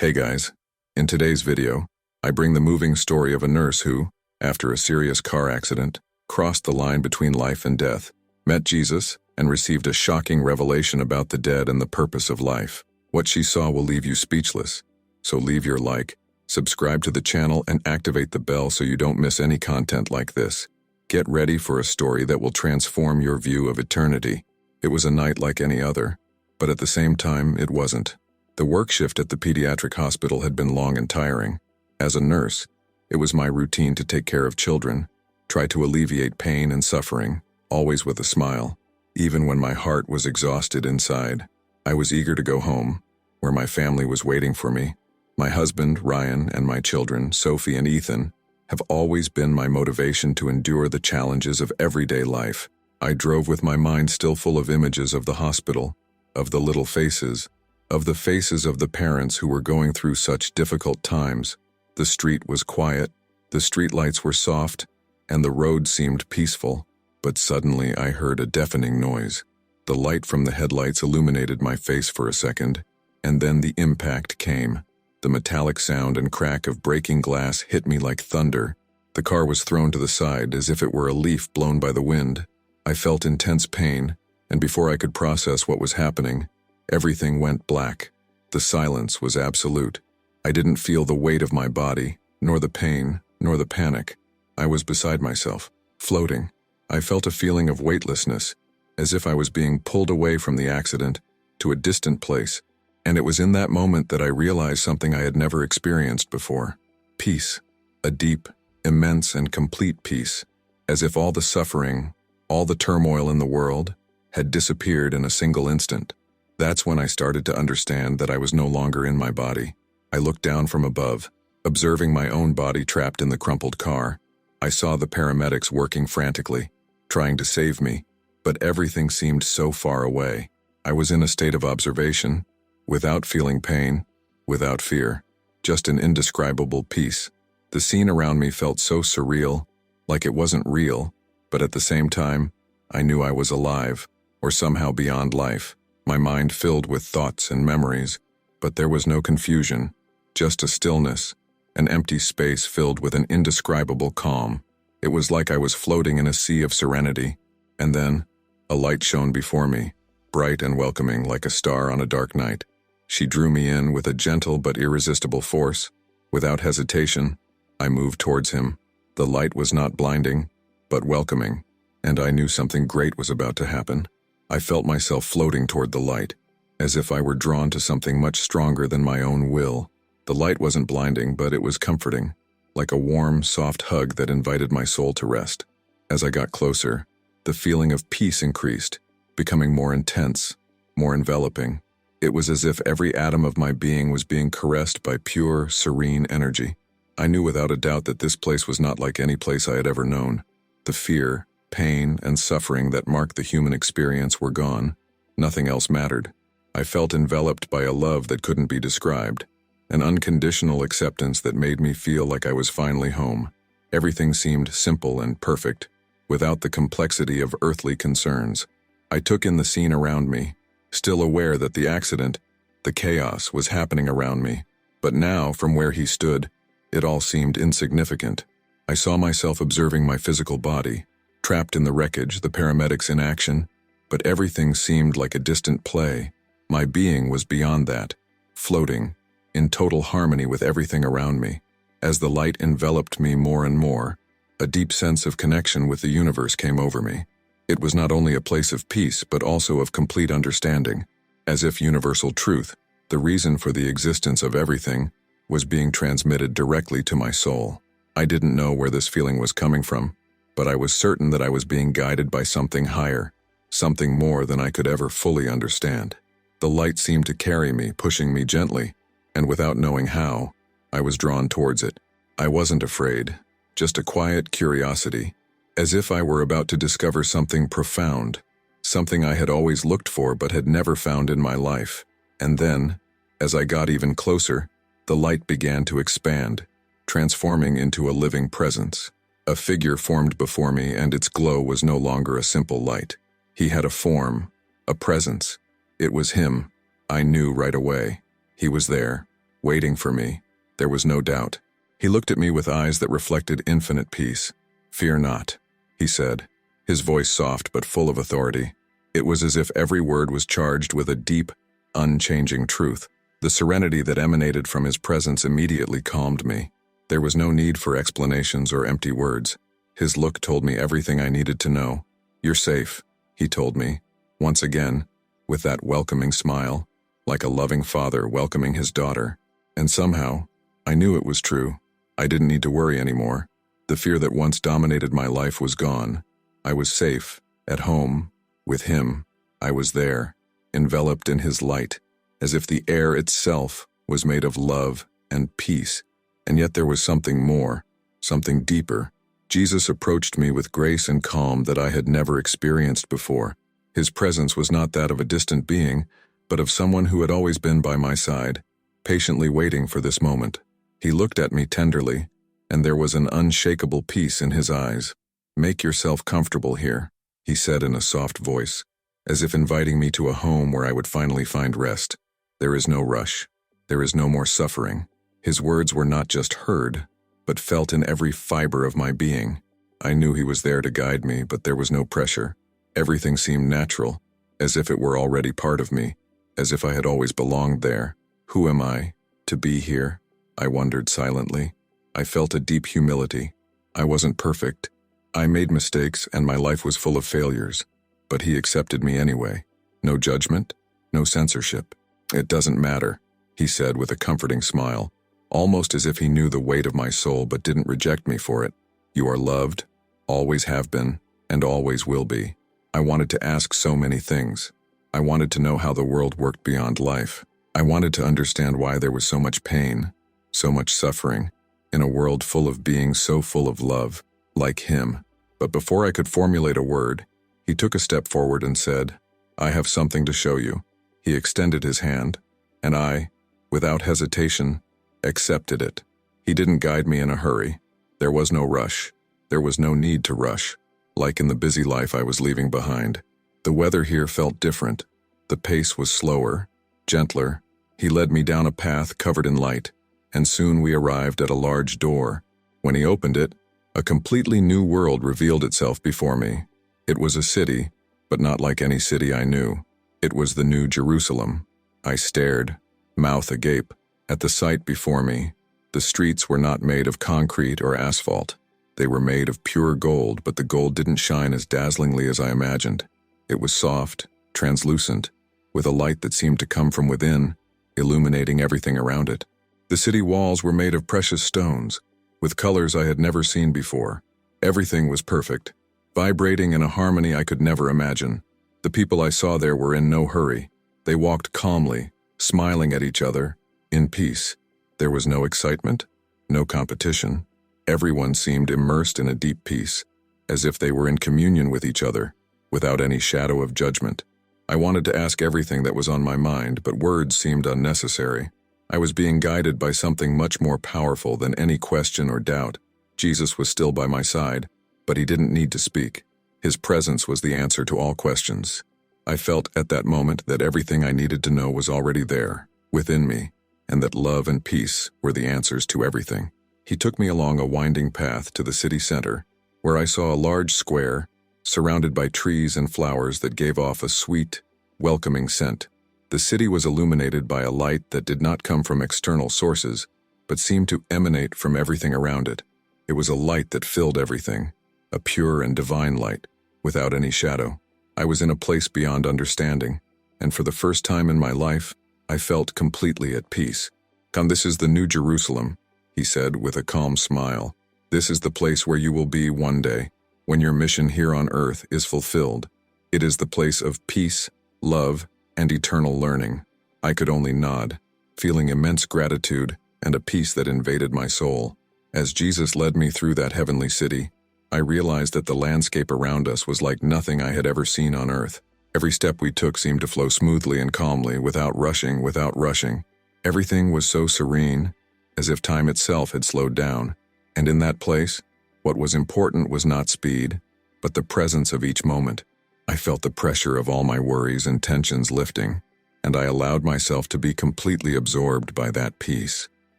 Hey guys, in today's video, I bring the moving story of a nurse who, after a serious car accident, crossed the line between life and death, met Jesus, and received a shocking revelation about the dead and the purpose of life. What she saw will leave you speechless, so leave your like, subscribe to the channel, and activate the bell so you don't miss any content like this. Get ready for a story that will transform your view of eternity. It was a night like any other, but at the same time, it wasn't. The work shift at the pediatric hospital had been long and tiring. As a nurse, it was my routine to take care of children, try to alleviate pain and suffering, always with a smile. Even when my heart was exhausted inside, I was eager to go home, where my family was waiting for me. My husband, Ryan, and my children, Sophie and Ethan, have always been my motivation to endure the challenges of everyday life. I drove with my mind still full of images of the hospital, of the little faces, of the faces of the parents who were going through such difficult times. The street was quiet, the streetlights were soft, and the road seemed peaceful. But suddenly I heard a deafening noise. The light from the headlights illuminated my face for a second, and then the impact came. The metallic sound and crack of breaking glass hit me like thunder. The car was thrown to the side as if it were a leaf blown by the wind. I felt intense pain, and before I could process what was happening, everything went black. The silence was absolute. I didn't feel the weight of my body, nor the pain, nor the panic. I was beside myself, floating. I felt a feeling of weightlessness, as if I was being pulled away from the accident to a distant place. And it was in that moment that I realized something I had never experienced before. Peace. A deep, immense, and complete peace. As if all the suffering, all the turmoil in the world, had disappeared in a single instant. That's when I started to understand that I was no longer in my body. I looked down from above, observing my own body trapped in the crumpled car. I saw the paramedics working frantically, trying to save me, but everything seemed so far away. I was in a state of observation, without feeling pain, without fear, just an indescribable peace. The scene around me felt so surreal, like it wasn't real, but at the same time, I knew I was alive, or somehow beyond life. My mind filled with thoughts and memories, but there was no confusion, just a stillness, an empty space filled with an indescribable calm. It was like I was floating in a sea of serenity, and then, a light shone before me, bright and welcoming like a star on a dark night. She drew me in with a gentle but irresistible force. Without hesitation, I moved towards him. The light was not blinding, but welcoming, and I knew something great was about to happen. I felt myself floating toward the light, as if I were drawn to something much stronger than my own will. The light wasn't blinding, but it was comforting, like a warm, soft hug that invited my soul to rest. As I got closer, the feeling of peace increased, becoming more intense, more enveloping. It was as if every atom of my being was being caressed by pure, serene energy. I knew without a doubt that this place was not like any place I had ever known. The fear, pain, and suffering that marked the human experience were gone. Nothing else mattered. I felt enveloped by a love that couldn't be described, an unconditional acceptance that made me feel like I was finally home. Everything seemed simple and perfect, without the complexity of earthly concerns. I took in the scene around me, still aware that the accident, the chaos, was happening around me. But now, from where he stood, it all seemed insignificant. I saw myself observing my physical body, trapped in the wreckage, the paramedics in action, but everything seemed like a distant play. My being was beyond that, floating, in total harmony with everything around me. As the light enveloped me more and more, a deep sense of connection with the universe came over me. It was not only a place of peace, but also of complete understanding, as if universal truth, the reason for the existence of everything, was being transmitted directly to my soul. I didn't know where this feeling was coming from, but I was certain that I was being guided by something higher, something more than I could ever fully understand. The light seemed to carry me, pushing me gently, and without knowing how, I was drawn towards it. I wasn't afraid, just a quiet curiosity, as if I were about to discover something profound, something I had always looked for but had never found in my life. And then, as I got even closer, the light began to expand, transforming into a living presence. A figure formed before me, and its glow was no longer a simple light. He had a form, a presence. It was him. I knew right away. He was there, waiting for me. There was no doubt. He looked at me with eyes that reflected infinite peace. "Fear not," he said, his voice soft but full of authority. It was as if every word was charged with a deep, unchanging truth. The serenity that emanated from his presence immediately calmed me. There was no need for explanations or empty words. His look told me everything I needed to know. "You're safe," he told me, once again, with that welcoming smile, like a loving father welcoming his daughter. And somehow, I knew it was true. I didn't need to worry anymore. The fear that once dominated my life was gone. I was safe, at home, with him. I was there, enveloped in his light, as if the air itself was made of love and peace. And yet there was something more, something deeper. Jesus approached me with grace and calm that I had never experienced before. His presence was not that of a distant being, but of someone who had always been by my side, patiently waiting for this moment. He looked at me tenderly, and there was an unshakable peace in his eyes. "Make yourself comfortable here," he said in a soft voice, as if inviting me to a home where I would finally find rest. "There is no rush. There is no more suffering." His words were not just heard, but felt in every fiber of my being. I knew he was there to guide me, but there was no pressure. Everything seemed natural, as if it were already part of me, as if I had always belonged there. Who am I, to be here? I wondered silently. I felt a deep humility. I wasn't perfect. I made mistakes, and my life was full of failures. But he accepted me anyway. No judgment, no censorship. "It doesn't matter," he said with a comforting smile, almost as if he knew the weight of my soul but didn't reject me for it. "You are loved, always have been, and always will be." I wanted to ask so many things. I wanted to know how the world worked beyond life. I wanted to understand why there was so much pain, so much suffering, in a world full of beings so full of love, like him. But before I could formulate a word, he took a step forward and said, "I have something to show you." He extended his hand, and I, without hesitation, accepted it. He didn't guide me in a hurry. There was no rush. There was no need to rush, like in the busy life I was leaving behind. The weather here felt different. The pace was slower, gentler. He led me down a path covered in light, and soon we arrived at a large door. When he opened it, a completely new world revealed itself before me. It was a city, but not like any city I knew. It was the New Jerusalem. I stared, mouth agape, at the sight before me. The streets were not made of concrete or asphalt. They were made of pure gold, but the gold didn't shine as dazzlingly as I imagined. It was soft, translucent, with a light that seemed to come from within, illuminating everything around it. The city walls were made of precious stones, with colors I had never seen before. Everything was perfect, vibrating in a harmony I could never imagine. The people I saw there were in no hurry. They walked calmly, smiling at each other, in peace. There was no excitement, no competition. Everyone seemed immersed in a deep peace, as if they were in communion with each other, without any shadow of judgment. I wanted to ask everything that was on my mind, but words seemed unnecessary. I was being guided by something much more powerful than any question or doubt. Jesus was still by my side, but he didn't need to speak. His presence was the answer to all questions. I felt at that moment that everything I needed to know was already there, within me, and that love and peace were the answers to everything. He took me along a winding path to the city center, where I saw a large square, surrounded by trees and flowers that gave off a sweet, welcoming scent. The city was illuminated by a light that did not come from external sources, but seemed to emanate from everything around it. It was a light that filled everything, a pure and divine light, without any shadow. I was in a place beyond understanding, and for the first time in my life, I felt completely at peace. "Come, this is the New Jerusalem," he said with a calm smile. "This is the place where you will be one day, when your mission here on earth is fulfilled. It is the place of peace, love, and eternal learning." I could only nod, feeling immense gratitude and a peace that invaded my soul. As Jesus led me through that heavenly city, I realized that the landscape around us was like nothing I had ever seen on earth. Every step we took seemed to flow smoothly and calmly, without rushing. Everything was so serene, as if time itself had slowed down. And in that place, what was important was not speed, but the presence of each moment. I felt the pressure of all my worries and tensions lifting, and I allowed myself to be completely absorbed by that peace.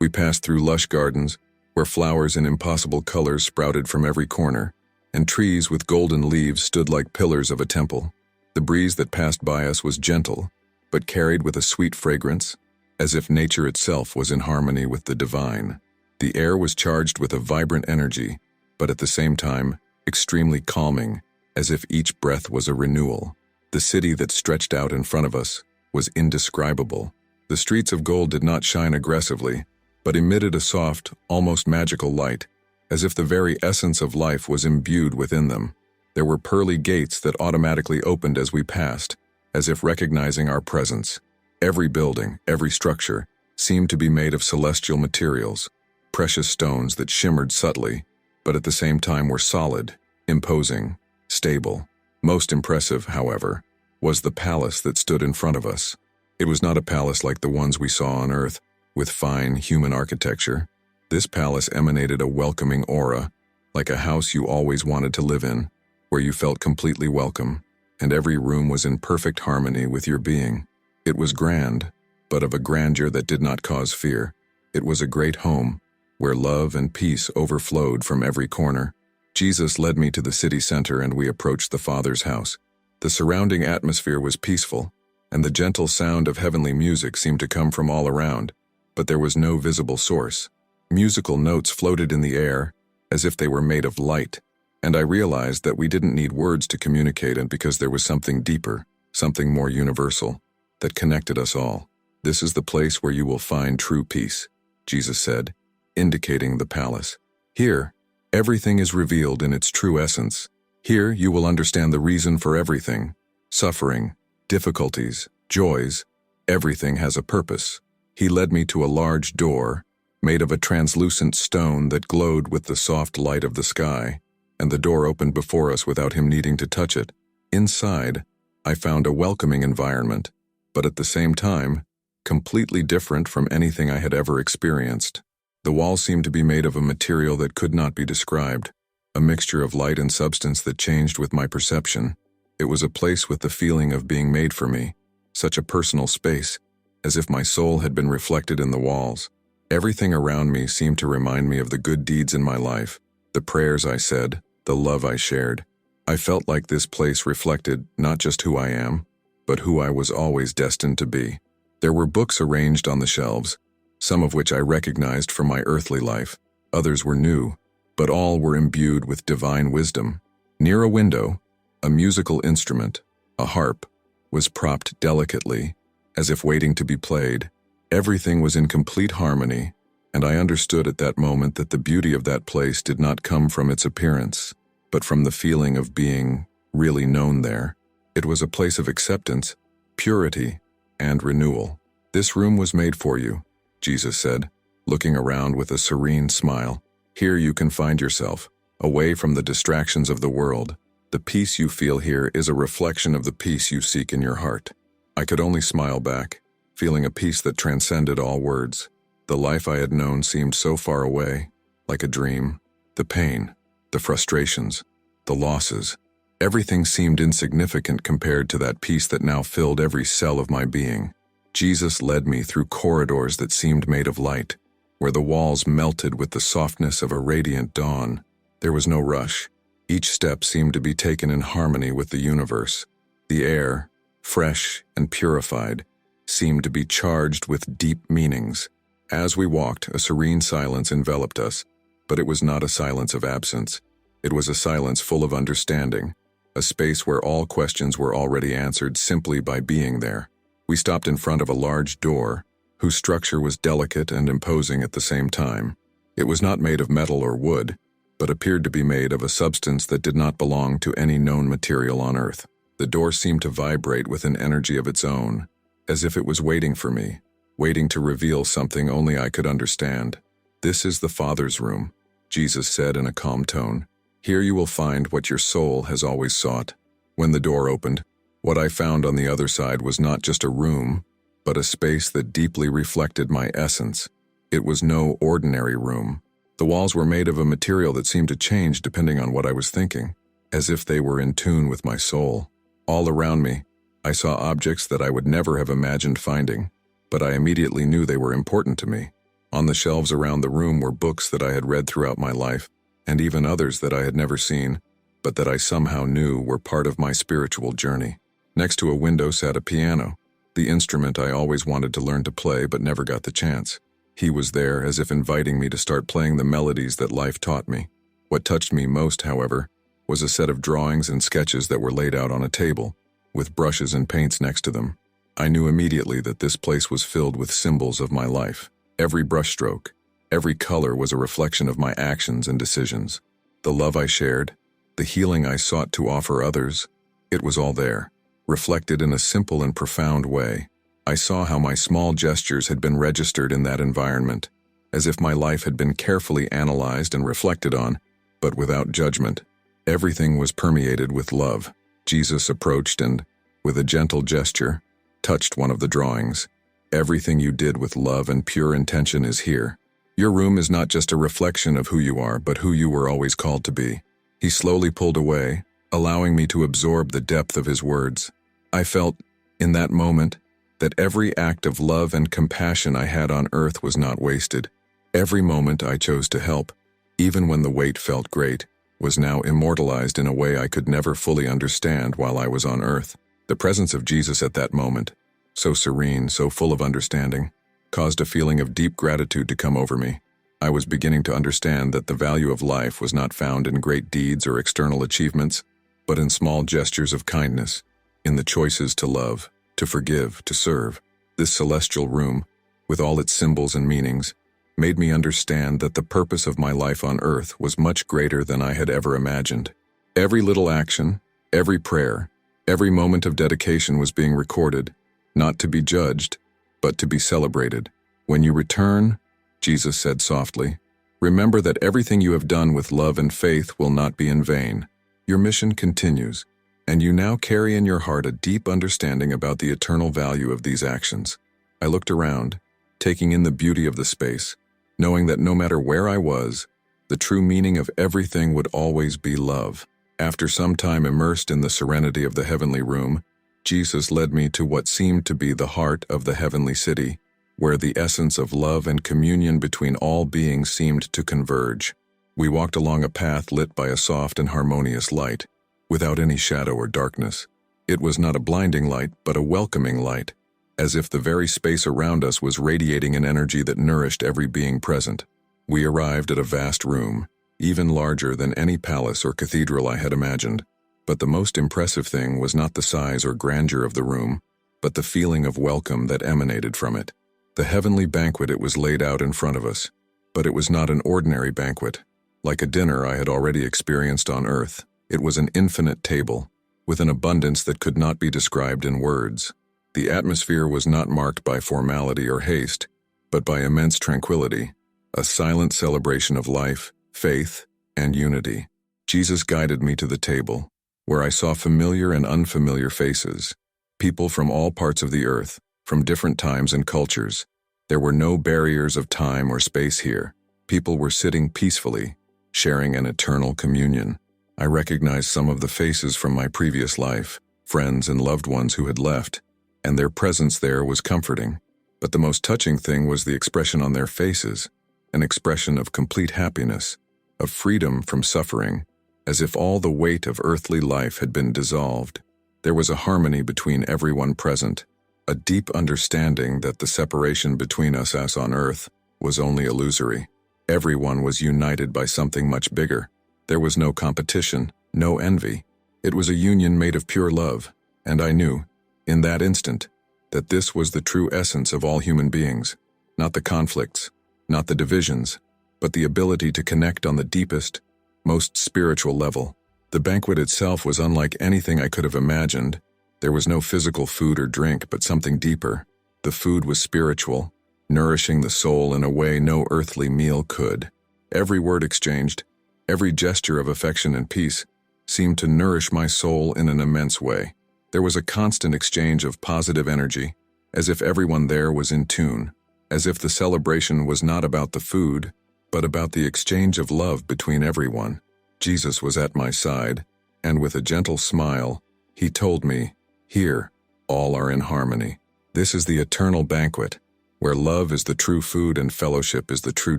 We passed through lush gardens, where flowers in impossible colors sprouted from every corner, and trees with golden leaves stood like pillars of a temple. The breeze that passed by us was gentle, but carried with a sweet fragrance, as if nature itself was in harmony with the divine. The air was charged with a vibrant energy, but at the same time, extremely calming, as if each breath was a renewal. The city that stretched out in front of us was indescribable. The streets of gold did not shine aggressively, but emitted a soft, almost magical light, as if the very essence of life was imbued within them. There were pearly gates that automatically opened as we passed, as if recognizing our presence. Every building, every structure, seemed to be made of celestial materials, precious stones that shimmered subtly, but at the same time were solid, imposing, stable. Most impressive, however, was the palace that stood in front of us. It was not a palace like the ones we saw on Earth, with fine human architecture. This palace emanated a welcoming aura, like a house you always wanted to live in, where you felt completely welcome, and every room was in perfect harmony with your being. It was grand, but of a grandeur that did not cause fear. It was a great home, where love and peace overflowed from every corner. Jesus led me to the city center and we approached the Father's house. The surrounding atmosphere was peaceful, and the gentle sound of heavenly music seemed to come from all around, but there was no visible source. Musical notes floated in the air, as if they were made of light, and I realized that we didn't need words to communicate, and because there was something deeper, something more universal, that connected us all. "This is the place where you will find true peace," Jesus said, indicating the palace. "Here, everything is revealed in its true essence. Here you will understand the reason for everything. Suffering, difficulties, joys, everything has a purpose." He led me to a large door, made of a translucent stone that glowed with the soft light of the sky, and the door opened before us without him needing to touch it. Inside, I found a welcoming environment, but at the same time, completely different from anything I had ever experienced. The walls seemed to be made of a material that could not be described, a mixture of light and substance that changed with my perception. It was a place with the feeling of being made for me, such a personal space, as if my soul had been reflected in the walls. Everything around me seemed to remind me of the good deeds in my life, the prayers I said, the love I shared. I felt like this place reflected not just who I am, but who I was always destined to be. There were books arranged on the shelves, some of which I recognized from my earthly life. Others were new, but all were imbued with divine wisdom. Near a window, a musical instrument, a harp, was propped delicately, as if waiting to be played. Everything was in complete harmony, and I understood at that moment that the beauty of that place did not come from its appearance, but from the feeling of being really known there. It was a place of acceptance, purity, and renewal. "This room was made for you," Jesus said, looking around with a serene smile. "Here you can find yourself, away from the distractions of the world. The peace you feel here is a reflection of the peace you seek in your heart." I could only smile back, feeling a peace that transcended all words. The life I had known seemed so far away, like a dream. The pain, the frustrations, the losses, everything seemed insignificant compared to that peace that now filled every cell of my being. Jesus led me through corridors that seemed made of light, where the walls melted with the softness of a radiant dawn. There was no rush. Each step seemed to be taken in harmony with the universe. The air, fresh and purified, seemed to be charged with deep meanings. As we walked, a serene silence enveloped us, but it was not a silence of absence. It was a silence full of understanding, a space where all questions were already answered simply by being there. We stopped in front of a large door, whose structure was delicate and imposing at the same time. It was not made of metal or wood, but appeared to be made of a substance that did not belong to any known material on Earth. The door seemed to vibrate with an energy of its own, as if it was waiting for me, waiting to reveal something only I could understand. "This is the Father's room," Jesus said in a calm tone. "Here you will find what your soul has always sought." When the door opened, what I found on the other side was not just a room, but a space that deeply reflected my essence. It was no ordinary room. The walls were made of a material that seemed to change depending on what I was thinking, as if they were in tune with my soul. All around me, I saw objects that I would never have imagined finding, but I immediately knew they were important to me. On the shelves around the room were books that I had read throughout my life, and even others that I had never seen, but that I somehow knew were part of my spiritual journey. Next to a window sat a piano, the instrument I always wanted to learn to play but never got the chance. He was there as if inviting me to start playing the melodies that life taught me. What touched me most, however, was a set of drawings and sketches that were laid out on a table, with brushes and paints next to them. I knew immediately that this place was filled with symbols of my life. Every brushstroke, every color was a reflection of my actions and decisions. The love I shared, the healing I sought to offer others, it was all there, reflected in a simple and profound way. I saw how my small gestures had been registered in that environment, as if my life had been carefully analyzed and reflected on, but without judgment. Everything was permeated with love. Jesus approached and, with a gentle gesture, touched one of the drawings. Everything you did with love and pure intention is here. Your room is not just a reflection of who you are, but who you were always called to be. He slowly pulled away, allowing me to absorb the depth of his words. I felt, in that moment, that every act of love and compassion I had on earth was not wasted. Every moment I chose to help, even when the weight felt great, was now immortalized in a way I could never fully understand while I was on earth. The presence of Jesus at that moment, so serene, so full of understanding, caused a feeling of deep gratitude to come over me. I was beginning to understand that the value of life was not found in great deeds or external achievements, but in small gestures of kindness, in the choices to love, to forgive, to serve. This celestial room, with all its symbols and meanings, made me understand that the purpose of my life on earth was much greater than I had ever imagined. Every little action, every prayer, every moment of dedication was being recorded, not to be judged, but to be celebrated. When you return, Jesus said softly, remember that everything you have done with love and faith will not be in vain. Your mission continues, and you now carry in your heart a deep understanding about the eternal value of these actions. I looked around, taking in the beauty of the space, knowing that no matter where I was, the true meaning of everything would always be love. After some time immersed in the serenity of the heavenly room, Jesus led me to what seemed to be the heart of the heavenly city, where the essence of love and communion between all beings seemed to converge. We walked along a path lit by a soft and harmonious light, without any shadow or darkness. It was not a blinding light, but a welcoming light, as if the very space around us was radiating an energy that nourished every being present. We arrived at a vast room, even larger than any palace or cathedral I had imagined. But the most impressive thing was not the size or grandeur of the room, but the feeling of welcome that emanated from it. The heavenly banquet, it was laid out in front of us, but it was not an ordinary banquet. Like a dinner I had already experienced on earth, it was an infinite table, with an abundance that could not be described in words. The atmosphere was not marked by formality or haste, but by immense tranquility, a silent celebration of life, faith, and unity. Jesus guided me to the table, where I saw familiar and unfamiliar faces, people from all parts of the earth, from different times and cultures. There were no barriers of time or space here. People were sitting peacefully, sharing an eternal communion. I recognized some of the faces from my previous life, friends and loved ones who had left, and their presence there was comforting. But the most touching thing was the expression on their faces, an expression of complete happiness, of freedom from suffering, as if all the weight of earthly life had been dissolved. There was a harmony between everyone present, a deep understanding that the separation between us as on earth was only illusory. Everyone was united by something much bigger. There was no competition, no envy. It was a union made of pure love, and I knew, in that instant, that this was the true essence of all human beings, not the conflicts, not the divisions, but the ability to connect on the deepest, most spiritual level. The banquet itself was unlike anything I could have imagined. There was no physical food or drink, but something deeper. The food was spiritual, nourishing the soul in a way no earthly meal could. Every word exchanged, every gesture of affection and peace, seemed to nourish my soul in an immense way. There was a constant exchange of positive energy, as if everyone there was in tune, as if the celebration was not about the food, but about the exchange of love between everyone. Jesus was at my side, and with a gentle smile, he told me, "Here, All are in harmony. This is the eternal banquet, where love is the true food and fellowship is the true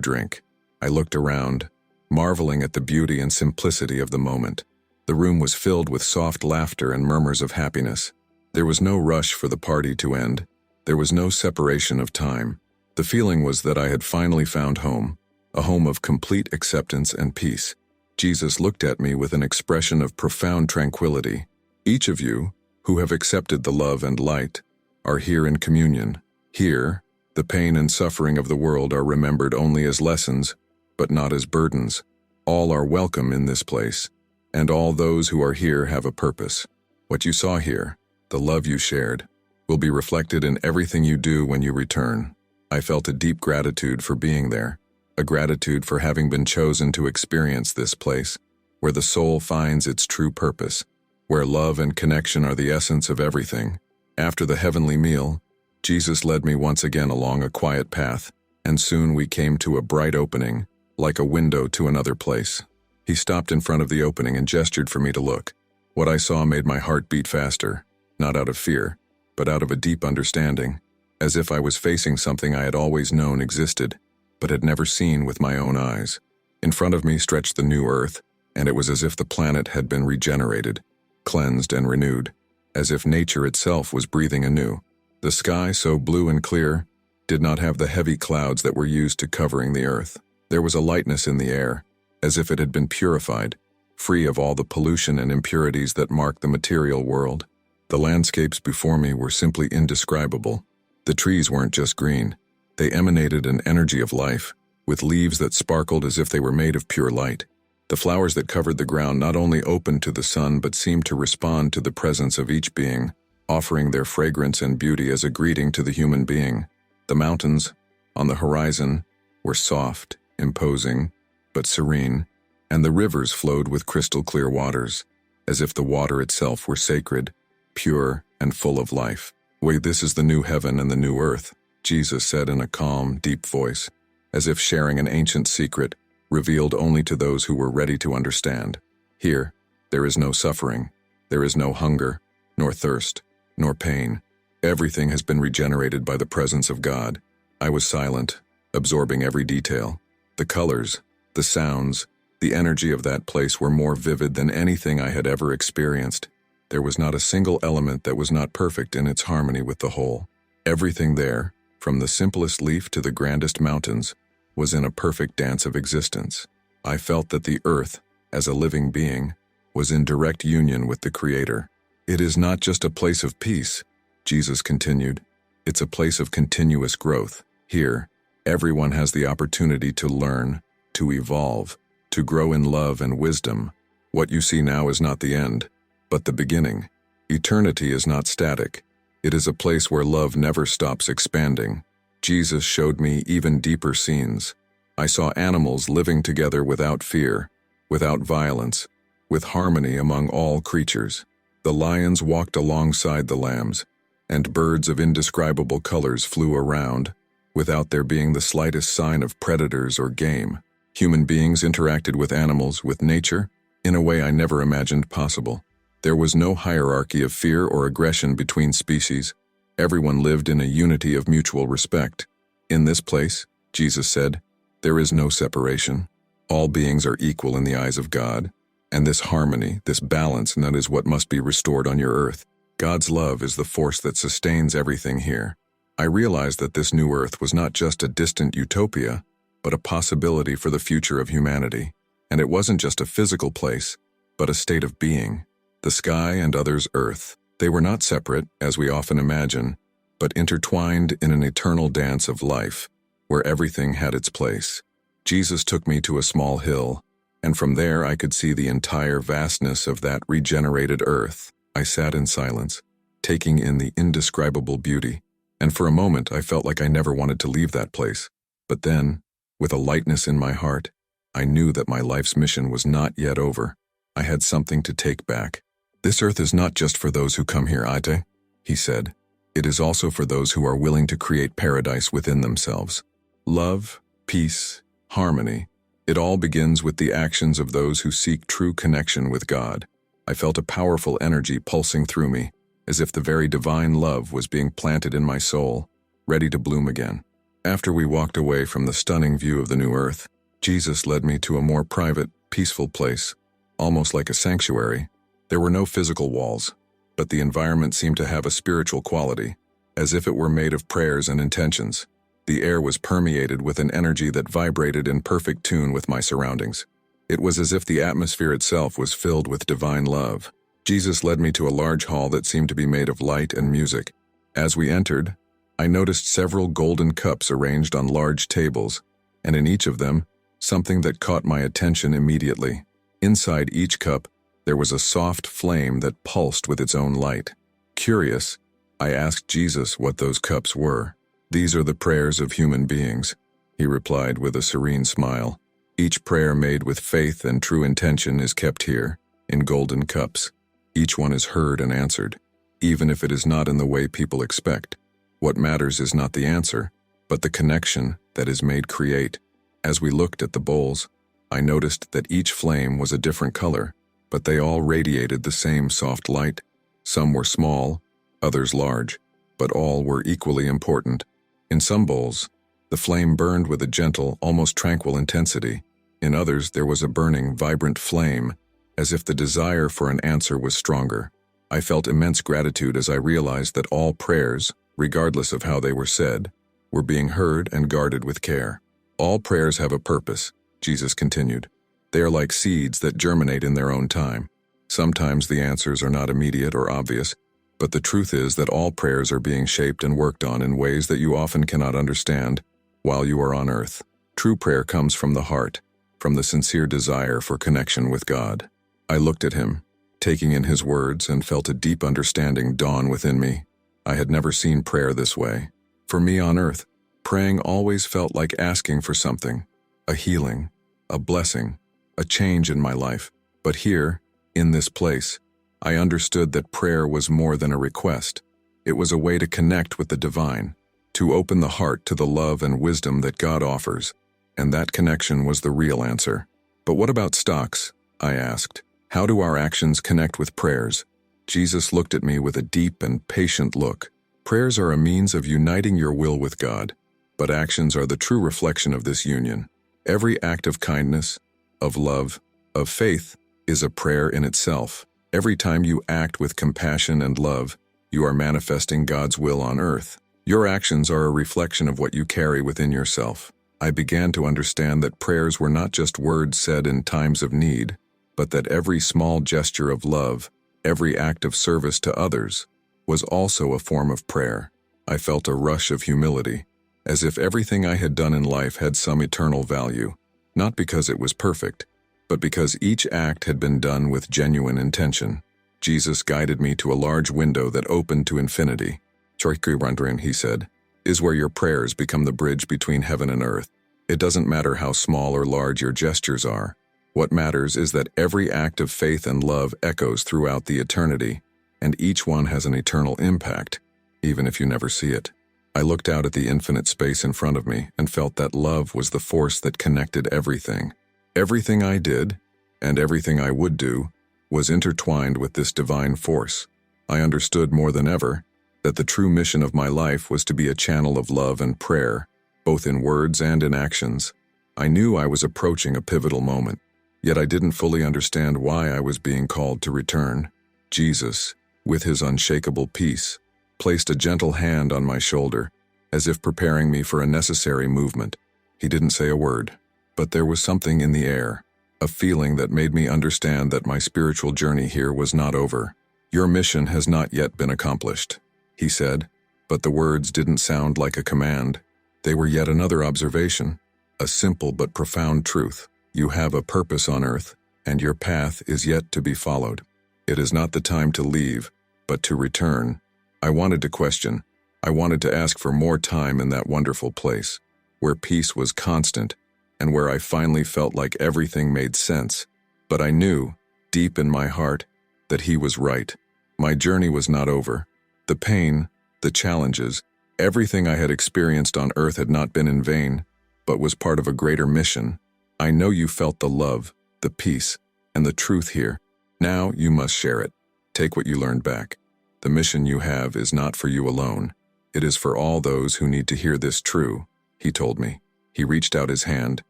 drink. I looked around, marveling at the beauty and simplicity of the moment. The room was filled with soft laughter and murmurs of happiness. There was no rush for the party to end. There was no separation of time. The feeling was that I had finally found home, a home of complete acceptance and peace. Jesus looked at me with an expression of profound tranquility. Each of you, who have accepted the love and light, are here in communion. Here, the pain and suffering of the world are remembered only as lessons, but not as burdens. All are welcome in this place, and all those who are here have a purpose. What you saw here, the love you shared, will be reflected in everything you do when you return. I felt a deep gratitude for being there, a gratitude for having been chosen to experience this place, where the soul finds its true purpose, where love and connection are the essence of everything. After the heavenly meal, Jesus led me once again along a quiet path, and soon we came to a bright opening, like a window to another place. He stopped in front of the opening and gestured for me to look. What I saw made my heart beat faster, not out of fear, but out of a deep understanding, as if I was facing something I had always known existed, but had never seen with my own eyes. In front of me stretched the new earth, and it was as if the planet had been regenerated, cleansed and renewed, as if nature itself was breathing anew. The sky, so blue and clear, did not have the heavy clouds that were used to covering the earth. There was a lightness in the air, as if it had been purified, free of all the pollution and impurities that mark the material world. The landscapes before me were simply indescribable. The trees weren't just green. They emanated an energy of life, with leaves that sparkled as if they were made of pure light. The flowers that covered the ground not only opened to the sun but seemed to respond to the presence of each being, offering their fragrance and beauty as a greeting to the human being. The mountains, on the horizon, were soft, imposing, but serene, and the rivers flowed with crystal-clear waters, as if the water itself were sacred, pure, and full of life. "Wait, this is the new heaven and the new earth," Jesus said in a calm, deep voice, as if sharing an ancient secret, revealed only to those who were ready to understand. "Here, there is no suffering, there is no hunger, nor thirst, nor pain. Everything has been regenerated by the presence of God." I was silent, absorbing every detail. The colors, the sounds, the energy of that place were more vivid than anything I had ever experienced. There was not a single element that was not perfect in its harmony with the whole. Everything there, from the simplest leaf to the grandest mountains, was in a perfect dance of existence. I felt that the earth, as a living being, was in direct union with the Creator. "It is not just a place of peace," Jesus continued. "It's a place of continuous growth. Here, everyone has the opportunity to learn, to evolve, to grow in love and wisdom. What you see now is not the end, but the beginning. Eternity is not static. It is a place where love never stops expanding." Jesus showed me even deeper scenes. I saw animals living together without fear, without violence, with harmony among all creatures. The lions walked alongside the lambs, and birds of indescribable colors flew around, without there being the slightest sign of predators or game. Human beings interacted with animals, with nature, in a way I never imagined possible. There was no hierarchy of fear or aggression between species. Everyone lived in a unity of mutual respect. "In this place," Jesus said, "there is no separation. All beings are equal in the eyes of God, and this harmony, this balance, that is what must be restored on your earth. God's love is the force that sustains everything here." I realized that this new earth was not just a distant utopia, but a possibility for the future of humanity. And it wasn't just a physical place, but a state of being. The sky and others earth. They were not separate, as we often imagine, but intertwined in an eternal dance of life, where everything had its place. Jesus took me to a small hill, and from there I could see the entire vastness of that regenerated earth. I sat in silence, taking in the indescribable beauty, and for a moment I felt like I never wanted to leave that place. But then, with a lightness in my heart, I knew that my life's mission was not yet over. I had something to take back. "This earth is not just for those who come here, Ate," he said. "It is also for those who are willing to create paradise within themselves. Love, peace, harmony. It all begins with the actions of those who seek true connection with God." I felt a powerful energy pulsing through me, as if the very divine love was being planted in my soul, ready to bloom again. After we walked away from the stunning view of the new earth, Jesus led me to a more private, peaceful place, almost like a sanctuary. There were no physical walls, but the environment seemed to have a spiritual quality, as if it were made of prayers and intentions. The air was permeated with an energy that vibrated in perfect tune with my surroundings. It was as if the atmosphere itself was filled with divine love. Jesus led me to a large hall that seemed to be made of light and music. As we entered, I noticed several golden cups arranged on large tables, and in each of them, something that caught my attention immediately. Inside each cup, there was a soft flame that pulsed with its own light. Curious, I asked Jesus what those cups were. "These are the prayers of human beings," he replied with a serene smile. "Each prayer made with faith and true intention is kept here, in golden cups. Each one is heard and answered, even if it is not in the way people expect. What matters is not the answer, but the connection that is made create." As we looked at the bowls, I noticed that each flame was a different color, but they all radiated the same soft light. Some were small, others large, but all were equally important. In some bowls, the flame burned with a gentle, almost tranquil intensity. In others, there was a burning, vibrant flame, as if the desire for an answer was stronger. I felt immense gratitude as I realized that all prayers, regardless of how they were said, were being heard and guarded with care. "All prayers have a purpose," Jesus continued. "They are like seeds that germinate in their own time. Sometimes the answers are not immediate or obvious, but the truth is that all prayers are being shaped and worked on in ways that you often cannot understand while you are on earth. True prayer comes from the heart, from the sincere desire for connection with God." I looked at him, taking in his words, and felt a deep understanding dawn within me. I had never seen prayer this way. For me on earth, praying always felt like asking for something, a healing, a blessing, a change in my life. But here, in this place, I understood that prayer was more than a request. It was a way to connect with the divine, to open the heart to the love and wisdom that God offers, and that connection was the real answer. "But what about stocks?" I asked. "How do our actions connect with prayers?" Jesus looked at me with a deep and patient look. "Prayers are a means of uniting your will with God, but actions are the true reflection of this union. Every act of kindness, of love, of faith is a prayer in itself. Every time you act with compassion and love, you are manifesting God's will on earth. Your actions are a reflection of what you carry within yourself." I began to understand that prayers were not just words said in times of need, but that every small gesture of love, every act of service to others, was also a form of prayer. I felt a rush of humility, as if everything I had done in life had some eternal value, not because it was perfect, but because each act had been done with genuine intention. Jesus guided me to a large window that opened to infinity. "Chorikirandrin," he said, "is where your prayers become the bridge between heaven and earth. It doesn't matter how small or large your gestures are. What matters is that every act of faith and love echoes throughout the eternity, and each one has an eternal impact, even if you never see it." I looked out at the infinite space in front of me and felt that love was the force that connected everything. Everything I did, and everything I would do, was intertwined with this divine force. I understood more than ever that the true mission of my life was to be a channel of love and prayer, both in words and in actions. I knew I was approaching a pivotal moment, yet I didn't fully understand why I was being called to return. Jesus, with his unshakable peace, placed a gentle hand on my shoulder, as if preparing me for a necessary movement. He didn't say a word, but there was something in the air, a feeling that made me understand that my spiritual journey here was not over. "Your mission has not yet been accomplished," he said, but the words didn't sound like a command. They were yet another observation, a simple but profound truth. You have a purpose on earth, and your path is yet to be followed. It is not the time to leave, but to return. I wanted to question. I wanted to ask for more time in that wonderful place, where peace was constant, and where I finally felt like everything made sense. But I knew, deep in my heart, that he was right. My journey was not over. The pain, the challenges, everything I had experienced on earth had not been in vain, but was part of a greater mission. I know you felt the love, the peace, and the truth here. Now you must share it. Take what you learned back. The mission you have is not for you alone. It is for all those who need to hear this true, he told me. He reached out his hand,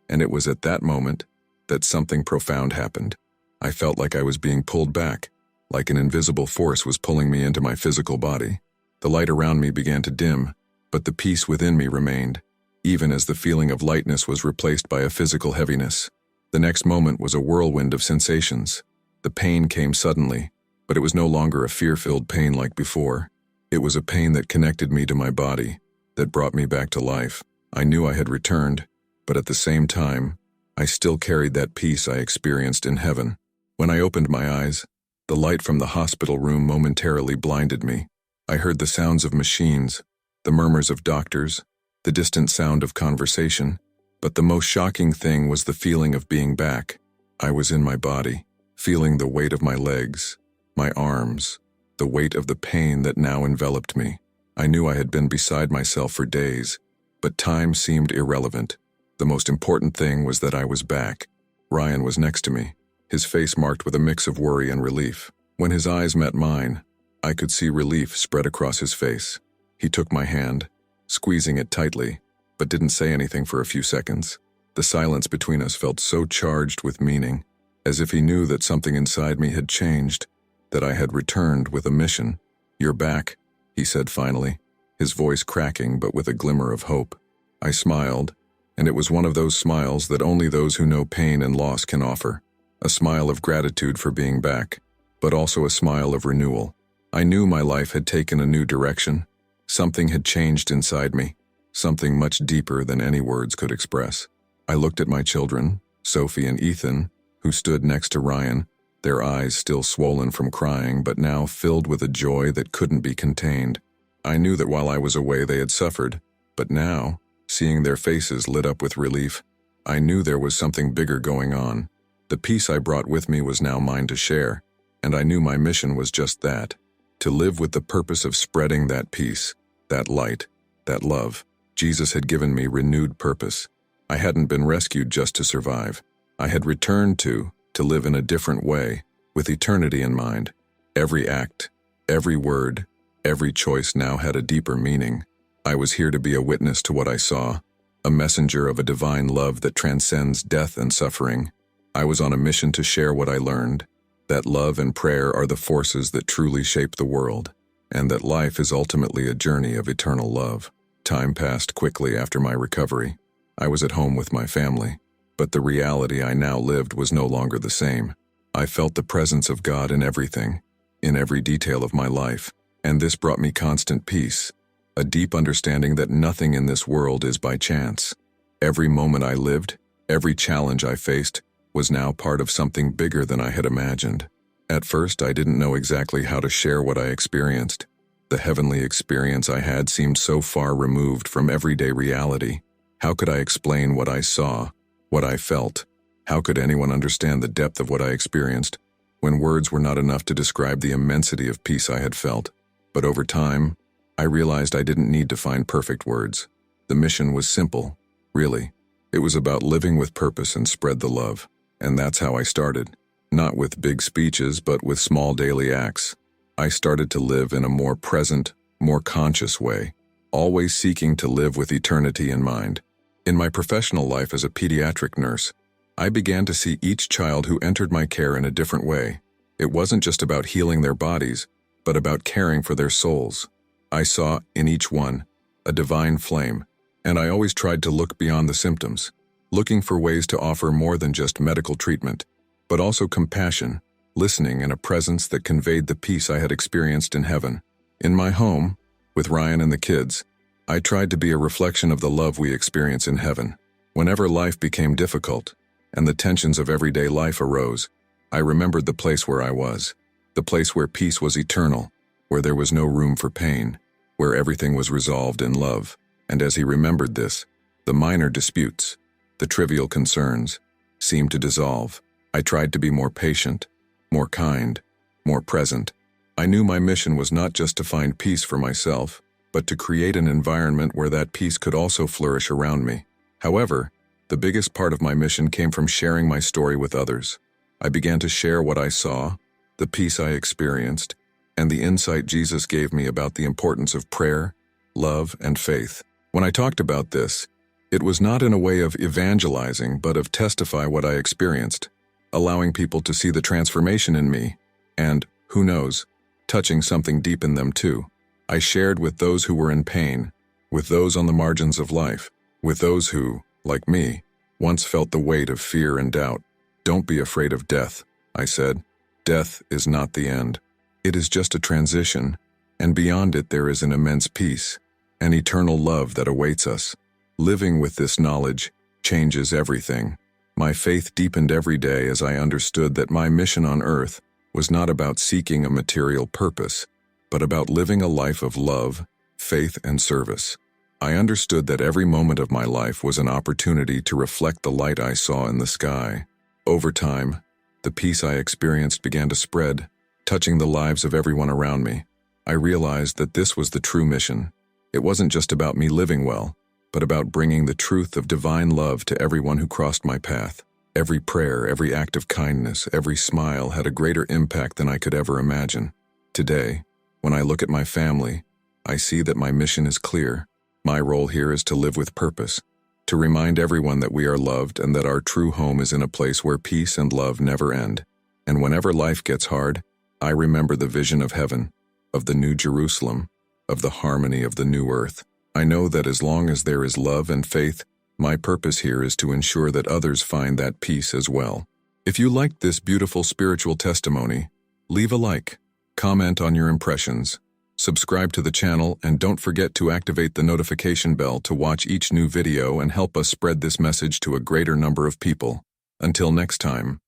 and it was at that moment that something profound happened. I felt like I was being pulled back, like an invisible force was pulling me into my physical body. The light around me began to dim, but the peace within me remained, even as the feeling of lightness was replaced by a physical heaviness. The next moment was a whirlwind of sensations. The pain came suddenly, but it was no longer a fear-filled pain like before. It was a pain that connected me to my body, that brought me back to life. I knew I had returned, but at the same time, I still carried that peace I experienced in heaven. When I opened my eyes, the light from the hospital room momentarily blinded me. I heard the sounds of machines, the murmurs of doctors, the distant sound of conversation, but the most shocking thing was the feeling of being back. I was in my body, feeling the weight of my legs, my arms, the weight of the pain that now enveloped me. I knew I had been beside myself for days, but time seemed irrelevant. The most important thing was that I was back. Ryan was next to me, his face marked with a mix of worry and relief. When his eyes met mine, I could see relief spread across his face. He took my hand, squeezing it tightly, but didn't say anything for a few seconds. The silence between us felt so charged with meaning, as if he knew that something inside me had changed, that I had returned with a mission. "You're back," he said finally, his voice cracking but with a glimmer of hope. I smiled, and it was one of those smiles that only those who know pain and loss can offer. A smile of gratitude for being back, but also a smile of renewal. I knew my life had taken a new direction. Something had changed inside me, something much deeper than any words could express. I looked at my children, Sophie and Ethan, who stood next to Ryan, their eyes still swollen from crying but now filled with a joy that couldn't be contained. I knew that while I was away they had suffered, but now, seeing their faces lit up with relief, I knew there was something bigger going on. The peace I brought with me was now mine to share, and I knew my mission was just that, to live with the purpose of spreading that peace, that light, that love. Jesus had given me renewed purpose. I hadn't been rescued just to survive. I had returned to live in a different way, with eternity in mind. Every act, every word, every choice now had a deeper meaning. I was here to be a witness to what I saw, a messenger of a divine love that transcends death and suffering. I was on a mission to share what I learned, that love and prayer are the forces that truly shape the world, and that life is ultimately a journey of eternal love. Time passed quickly after my recovery. I was at home with my family, but the reality I now lived was no longer the same. I felt the presence of God in everything, in every detail of my life, and this brought me constant peace, a deep understanding that nothing in this world is by chance. Every moment I lived, every challenge I faced, was now part of something bigger than I had imagined. At first, I didn't know exactly how to share what I experienced. The heavenly experience I had seemed so far removed from everyday reality. How could I explain what I saw, what I felt? How could anyone understand the depth of what I experienced, when words were not enough to describe the immensity of peace I had felt? But over time, I realized I didn't need to find perfect words. The mission was simple, really. It was about living with purpose and spread the love. And that's how I started. Not with big speeches, but with small daily acts. I started to live in a more present, more conscious way, always seeking to live with eternity in mind. In my professional life as a pediatric nurse, I began to see each child who entered my care in a different way. It wasn't just about healing their bodies, but about caring for their souls. I saw, in each one, a divine flame, and I always tried to look beyond the symptoms, looking for ways to offer more than just medical treatment, but also compassion, listening, and a presence that conveyed the peace I had experienced in heaven. In my home, with Ryan and the kids, I tried to be a reflection of the love we experience in heaven. Whenever life became difficult, and the tensions of everyday life arose, I remembered the place where I was, the place where peace was eternal, where there was no room for pain, where everything was resolved in love. And as he remembered this, the minor disputes, the trivial concerns, seemed to dissolve. I tried to be more patient, more kind, more present. I knew my mission was not just to find peace for myself, but to create an environment where that peace could also flourish around me. However, the biggest part of my mission came from sharing my story with others. I began to share what I saw, the peace I experienced, and the insight Jesus gave me about the importance of prayer, love, and faith. When I talked about this, it was not in a way of evangelizing, but of testify what I experienced, allowing people to see the transformation in me, and, who knows, touching something deep in them too. I shared with those who were in pain, with those on the margins of life, with those who, like me, once felt the weight of fear and doubt. Don't be afraid of death, I said. Death is not the end. It is just a transition, and beyond it there is an immense peace, an eternal love that awaits us. Living with this knowledge changes everything. My faith deepened every day as I understood that my mission on earth was not about seeking a material purpose, but about living a life of love, faith, and service. I understood that every moment of my life was an opportunity to reflect the light I saw in the sky. Over time, the peace I experienced began to spread, touching the lives of everyone around me. I realized that this was the true mission. It wasn't just about me living well, but about bringing the truth of divine love to everyone who crossed my path. Every prayer, every act of kindness, every smile had a greater impact than I could ever imagine. Today, when I look at my family, I see that my mission is clear. My role here is to live with purpose, to remind everyone that we are loved and that our true home is in a place where peace and love never end. And whenever life gets hard, I remember the vision of heaven, of the New Jerusalem, of the harmony of the new earth. I know that as long as there is love and faith, my purpose here is to ensure that others find that peace as well. If you liked this beautiful spiritual testimony, leave a like, comment on your impressions, subscribe to the channel, and don't forget to activate the notification bell to watch each new video and help us spread this message to a greater number of people. Until next time.